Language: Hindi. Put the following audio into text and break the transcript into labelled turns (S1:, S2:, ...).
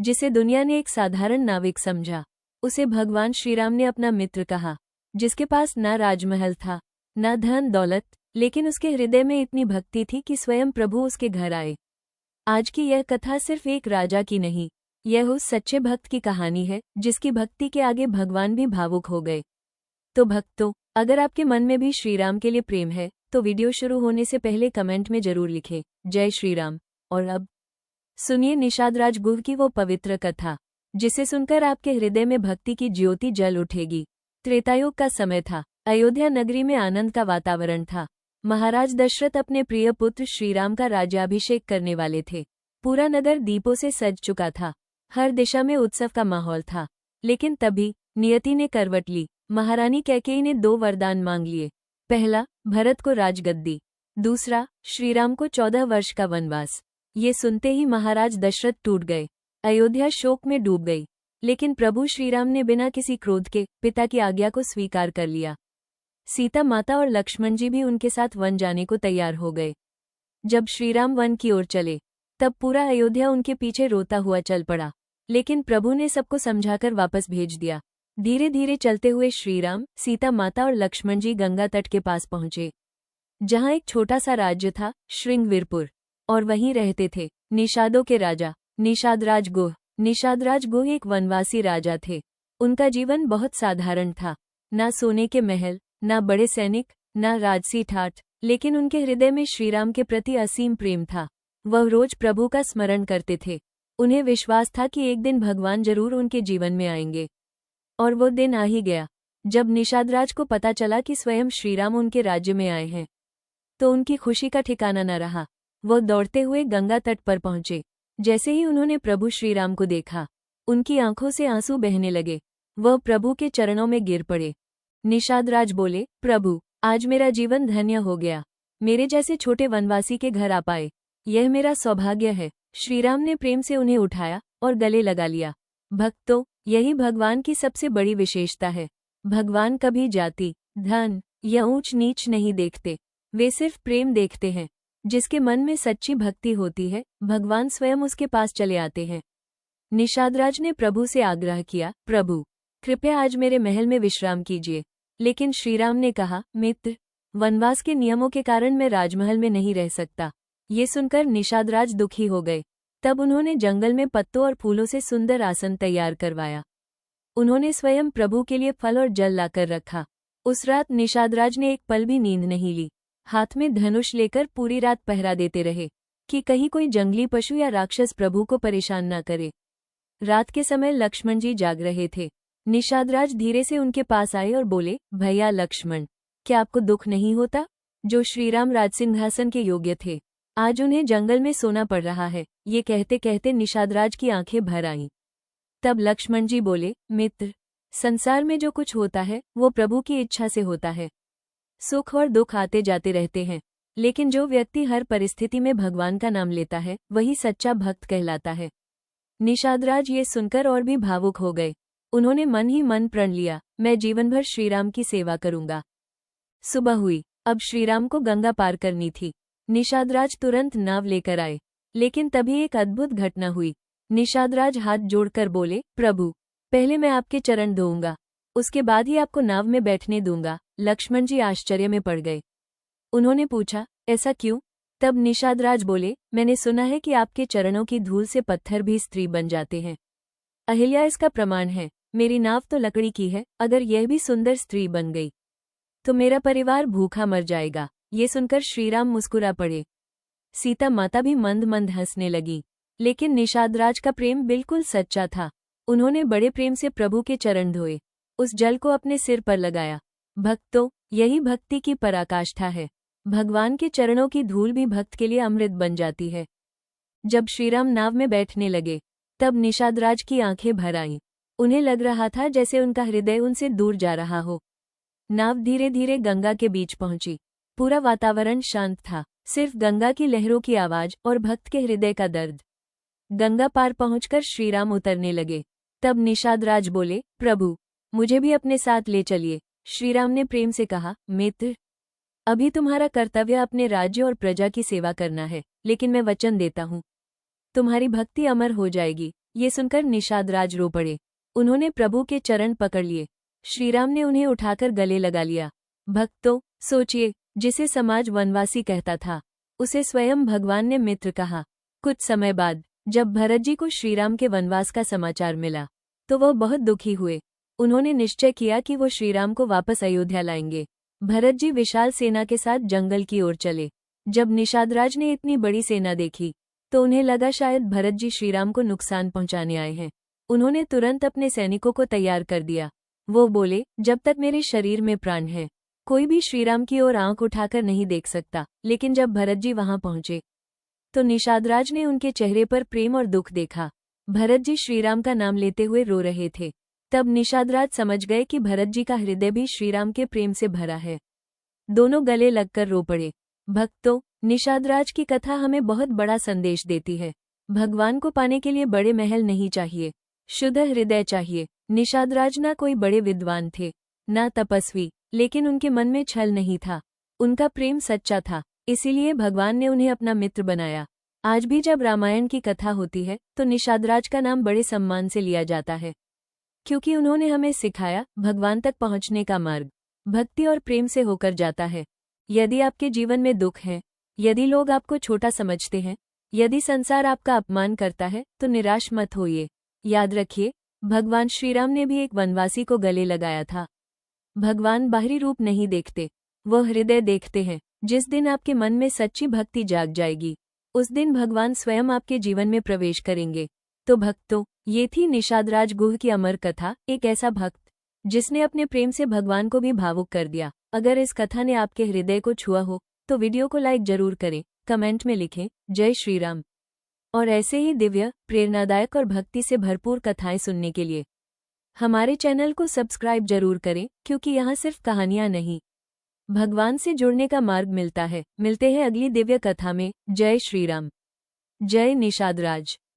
S1: जिसे दुनिया ने एक साधारण नाविक समझा, उसे भगवान श्रीराम ने अपना मित्र कहा, जिसके पास ना राजमहल था, ना धन दौलत, लेकिन उसके हृदय में इतनी भक्ति थी कि स्वयं प्रभु उसके घर आए। आज की यह कथा सिर्फ एक राजा की नहीं, यह उस सच्चे भक्त की कहानी है जिसकी भक्ति के आगे भगवान भी भावुक हो गए। तो भक्तों, अगर आपके मन में भी श्रीराम के लिए प्रेम है तो वीडियो शुरू होने से पहले कमेंट में जरूर लिखें, जय श्रीराम। और अब सुनिए निषादराज गुह की वो पवित्र कथा, जिसे सुनकर आपके हृदय में भक्ति की ज्योति जल उठेगी। त्रेतायुग का समय था। अयोध्या नगरी में आनंद का वातावरण था। महाराज दशरथ अपने प्रिय पुत्र श्रीराम का राज्याभिषेक करने वाले थे। पूरा नगर दीपों से सज चुका था। हर दिशा में उत्सव का माहौल था। लेकिन तभी नियति ने करवट ली। महारानी कैकेयी ने 2 वरदान मांग लिए। पहला, भरत को राजगद्दी। दूसरा, श्रीराम को 14 वर्ष का वनवास। ये सुनते ही महाराज दशरथ टूट गए। अयोध्या शोक में डूब गई। लेकिन प्रभु श्रीराम ने बिना किसी क्रोध के पिता की आज्ञा को स्वीकार कर लिया। सीता माता और लक्ष्मण जी भी उनके साथ वन जाने को तैयार हो गए। जब श्रीराम वन की ओर चले, तब पूरा अयोध्या उनके पीछे रोता हुआ चल पड़ा। लेकिन प्रभु ने सबको समझाकर वापस भेज दिया। धीरे धीरे चलते हुए श्रीराम, सीता माता और लक्ष्मण जी गंगा तट के पास पहुंचे, जहां एक छोटा सा राज्य था, श्रृंगवीरपुर, और वहीं रहते थे निषादों के राजा निषादराज गुह। निषादराज गुह एक वनवासी राजा थे। उनका जीवन बहुत साधारण था। ना सोने के महल, ना बड़े सैनिक, ना राजसी ठाठ, लेकिन उनके हृदय में श्रीराम के प्रति असीम प्रेम था। वह रोज प्रभु का स्मरण करते थे। उन्हें विश्वास था कि एक दिन भगवान जरूर उनके जीवन में आएंगे। और वो दिन आ ही गया। जब निषादराज को पता चला कि स्वयं श्रीराम उनके राज्य में आए हैं, तो उनकी खुशी का ठिकाना न रहा। वह दौड़ते हुए गंगा तट पर पहुंचे। जैसे ही उन्होंने प्रभु श्रीराम को देखा, उनकी आंखों से आंसू बहने लगे। वह प्रभु के चरणों में गिर पड़े। निषादराज बोले, प्रभु, आज मेरा जीवन धन्य हो गया। मेरे जैसे छोटे वनवासी के घर आ पाए, यह मेरा सौभाग्य है। श्रीराम ने प्रेम से उन्हें उठाया और गले लगा लिया। भक्तों, यही भगवान की सबसे बड़ी विशेषता है। भगवान कभी जाति, धन या ऊंच नीच नहीं देखते। वे सिर्फ प्रेम देखते हैं। जिसके मन में सच्ची भक्ति होती है, भगवान स्वयं उसके पास चले आते हैं। निषादराज ने प्रभु से आग्रह किया, प्रभु, कृपया आज मेरे महल में विश्राम कीजिए। लेकिन श्रीराम ने कहा, मित्र, वनवास के नियमों के कारण मैं राजमहल में नहीं रह सकता। ये सुनकर निषादराज दुखी हो गए। तब उन्होंने जंगल में पत्तों और फूलों से सुंदर आसन तैयार करवाया। उन्होंने स्वयं प्रभु के लिए फल और जल लाकर रखा। उस रात निषादराज ने एक पल भी नींद नहीं ली। हाथ में धनुष लेकर पूरी रात पहरा देते रहे कि कहीं कोई जंगली पशु या राक्षस प्रभु को परेशान न करे। रात के समय लक्ष्मण जी जाग रहे थे। निषादराज धीरे से उनके पास आए और बोले, भैया लक्ष्मण, क्या आपको दुख नहीं होता? जो श्रीराम राजसिंहासन के योग्य थे, आज उन्हें जंगल में सोना पड़ रहा है। ये कहते कहते निषादराज की आंखें भर आईं। तब लक्ष्मण जी बोले, मित्र, संसार में जो कुछ होता है वो प्रभु की इच्छा से होता है। सुख और दुख आते जाते रहते हैं, लेकिन जो व्यक्ति हर परिस्थिति में भगवान का नाम लेता है, वही सच्चा भक्त कहलाता है। निषादराज ये सुनकर और भी भावुक हो गए। उन्होंने मन ही मन प्रण लिया, मैं जीवन भर श्रीराम की सेवा करूंगा। सुबह हुई। अब श्रीराम को गंगा पार करनी थी। निषादराज तुरंत नाव लेकर आए। लेकिन तभी एक अद्भुत घटना हुई। निषादराज हाथ जोड़कर बोले, प्रभु, पहले मैं आपके चरण धोऊंगा, उसके बाद ही आपको नाव में बैठने दूंगा। लक्ष्मण जी आश्चर्य में पड़ गए। उन्होंने पूछा, ऐसा क्यों? तब निषादराज बोले, मैंने सुना है कि आपके चरणों की धूल से पत्थर भी स्त्री बन जाते हैं। अहिल्या इसका प्रमाण है। मेरी नाव तो लकड़ी की है, अगर यह भी सुंदर स्त्री बन गई तो मेरा परिवार भूखा मर जाएगा। ये सुनकर श्रीराम मुस्कुरा पड़े। सीता माता भी मंद मंद हंसने लगी। लेकिन निषादराज का प्रेम बिल्कुल सच्चा था। उन्होंने बड़े प्रेम से प्रभु के चरण धोए, उस जल को अपने सिर पर लगाया। भक्तों, यही भक्ति की पराकाष्ठा है। भगवान के चरणों की धूल भी भक्त के लिए अमृत बन जाती है। जब श्रीराम नाव में बैठने लगे, तब निषादराज की आंखें भर आईं। उन्हें लग रहा था जैसे उनका हृदय उनसे दूर जा रहा हो। नाव धीरे धीरे गंगा के बीच पहुंची। पूरा वातावरण शांत था, सिर्फ गंगा की लहरों की आवाज और भक्त के हृदय का दर्द। गंगा पार पहुंचकर श्रीराम उतरने लगे। तब निषादराज बोले, प्रभु, मुझे भी अपने साथ ले चलिए। श्रीराम ने प्रेम से कहा, मित्र, अभी तुम्हारा कर्तव्य अपने राज्य और प्रजा की सेवा करना है, लेकिन मैं वचन देता हूँ, तुम्हारी भक्ति अमर हो जाएगी। ये सुनकर निषाद राज रो पड़े। उन्होंने प्रभु के चरण पकड़ लिए। श्रीराम ने उन्हें उठाकर गले लगा लिया। भक्तों, सोचिए, जिसे समाज वनवासी कहता था, उसे स्वयं भगवान ने मित्र कहा। कुछ समय बाद जब भरत जी को श्रीराम के वनवास का समाचार मिला तो वह बहुत दुखी हुए। उन्होंने निश्चय किया कि वो श्रीराम को वापस अयोध्या लाएंगे। भरत जी विशाल सेना के साथ जंगल की ओर चले। जब निषादराज ने इतनी बड़ी सेना देखी तो उन्हें लगा शायद भरत जी श्रीराम को नुकसान पहुंचाने आए हैं। उन्होंने तुरंत अपने सैनिकों को तैयार कर दिया। वो बोले, जब तक मेरे शरीर में प्राण है कोई भी श्रीराम की ओर आंख उठाकर नहीं देख सकता। लेकिन जब भरत जी वहां पहुंचे तो निषादराज ने उनके चेहरे पर प्रेम और दुख देखा। भरत जी श्रीराम का नाम लेते हुए रो रहे थे। तब निषादराज समझ गए कि भरत जी का हृदय भी श्रीराम के प्रेम से भरा है। दोनों गले लगकर रो पड़े। भक्तों, निषादराज की कथा हमें बहुत बड़ा संदेश देती है। भगवान को पाने के लिए बड़े महल नहीं चाहिए, शुद्ध हृदय चाहिए। निषादराज ना कोई बड़े विद्वान थे, ना तपस्वी, लेकिन उनके मन में छल नहीं था। उनका प्रेम सच्चा था, इसीलिए भगवान ने उन्हें अपना मित्र बनाया। आज भी जब रामायण की कथा होती है तो निषादराज का नाम बड़े सम्मान से लिया जाता है, क्योंकि उन्होंने हमें सिखाया भगवान तक पहुंचने का मार्ग भक्ति और प्रेम से होकर जाता है। यदि आपके जीवन में दुख है, यदि लोग आपको छोटा समझते हैं, यदि संसार आपका अपमान करता है, तो निराश मत होइए। याद रखिए, भगवान श्रीराम ने भी एक वनवासी को गले लगाया था। भगवान बाहरी रूप नहीं देखते, वो हृदय देखते हैं। जिस दिन आपके मन में सच्ची भक्ति जाग जाएगी, उस दिन भगवान स्वयं आपके जीवन में प्रवेश करेंगे। तो भक्तों, ये थी निषादराज गुह की अमर कथा, एक ऐसा भक्त जिसने अपने प्रेम से भगवान को भी भावुक कर दिया। अगर इस कथा ने आपके हृदय को छुआ हो तो वीडियो को लाइक जरूर करें, कमेंट में लिखें जय श्री राम। और ऐसे ही दिव्य, प्रेरणादायक और भक्ति से भरपूर कथाएं सुनने के लिए हमारे चैनल को सब्सक्राइब जरूर करें, क्योंकि यहाँ सिर्फ कहानियां नहीं, भगवान से जुड़ने का मार्ग मिलता है। मिलते हैं अगली दिव्य कथा में। जय श्री राम। जय निषादराज।